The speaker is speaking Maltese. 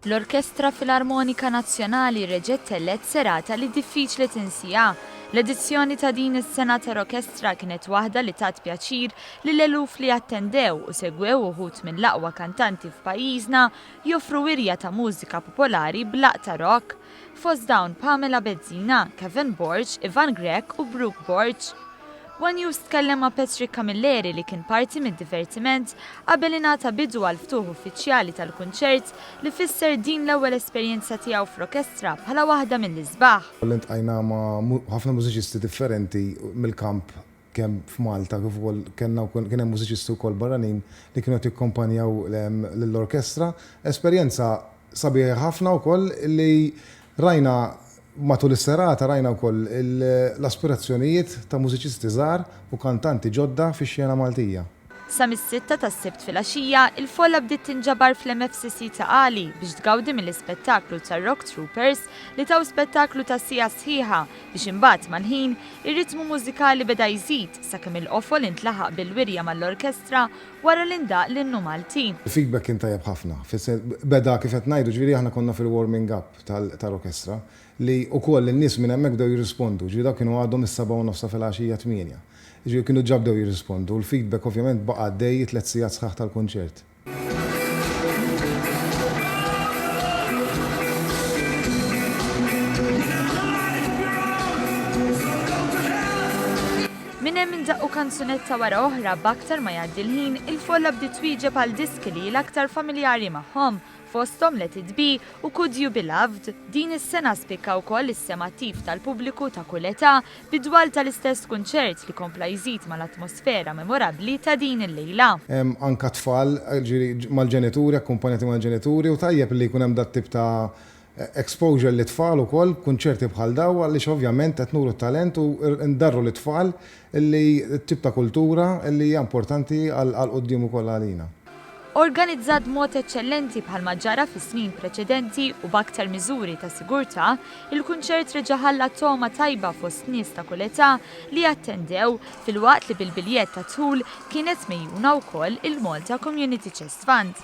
L-Orkestra Filarmonika Nazzjonali reġgħet tellet serata li diffiċli tinsija. L-edizzjoni ta' din is-sena tal-orkestra kienet waħda li tat pjaċir lil eluf li attendew u segwew uħud minn l-aqwa kantanti f'pajjiżna joffru wirja ta' mużika popolari b'laqta rock. Fost dawn Pamela Bezzina, Kevin Borge, Ivan Grek u Brooke Borge. One News tkellem ma' Patrick Camilleri li kien parti mid-divertiment qabel ingħata bidu għal ftuħ uffiċjali tal-kunċert li fisser din l-ewwel esperjenza tiegħu f'orkestra bħala waħda mill-isbaħ. Iltqajna ma' ħafna mużiċisti differenti mill-kamp kemm f'Malta kif ukoll kien hemm mużiċisti wkoll barranin li kienu qed jikkompanjaw lill-orkestra. Esperjenza sabiħa ħafna wkoll li rajna matul is-serata rajna wkoll l-aspirazzjonijiet ta' mużiċisti żgħar u kantanti ġodda fix-xena Maltija. Sa mis-sitta tas-sibt filgħaxija, il-folla bdiet tinġabar fl-MFCC ta' Għali biex tgawdi mill-ispettaklu tar-Rock Troopers li taw spettaklu ta' sija sħiħa biex imbagħad mal-ħin ir-ritmu mużikali beda jżid sakemm il-qofol intlaħaq bil-wirja mal-orkestra wara li ndaq l-innu Maltin. Il-feedback kien tajjeb ħafna. Beda kif qed ngħidu ġifieri aħna konna fil-warming up tal-orkestra li wkoll in-nies minn hemmhekk bdew jirrispondu, ġifieri dak kienu għadhom is-7 u nofsa filgħaxija 8. Ġifieri kienu ġabdew jirrispondu, u l-feedback ovvjament baqa' għaddej 3 sigħat sħaħ tal-kunċert. Minn hemm indaqqu kanzunetta wara oħra b'aktar ma jgħaddi l-ħin, il-folla bdiet twieġeb għal diski li l-aktar familjari magħhom fosthom Let It Be u Could You Be Loved. Din is-sena spikka wkoll is-sema attiv tal-pubbliku ta' kull età bidwal tal-istess kunċert li kompla jżid mal-atmosfera memorabbli ta' din il-lejla. Anka tfal mal-ġenituri, akkumpanjati mal-ġenituri u tajjeb li jkun hemm dat tip ta' exposure li tfal ukoll kunċerti bħal daw għaliex ovvjament qed nuru talent u ndarru li tfal li t-tip ta' kultura li hija importanti għal quddiem ukoll għalina. Organizzat mod eċċellenti bħalma ġara fis-snin preċedenti u b'aktar miżuri ta' sigurtà, il-kunċert reġa' ħalla toma tajba fost nies ta' kull età li attendew filwaqt li bil-biljett ta' tul kienet mejjuna wkoll il-Malta Community Chest Fund.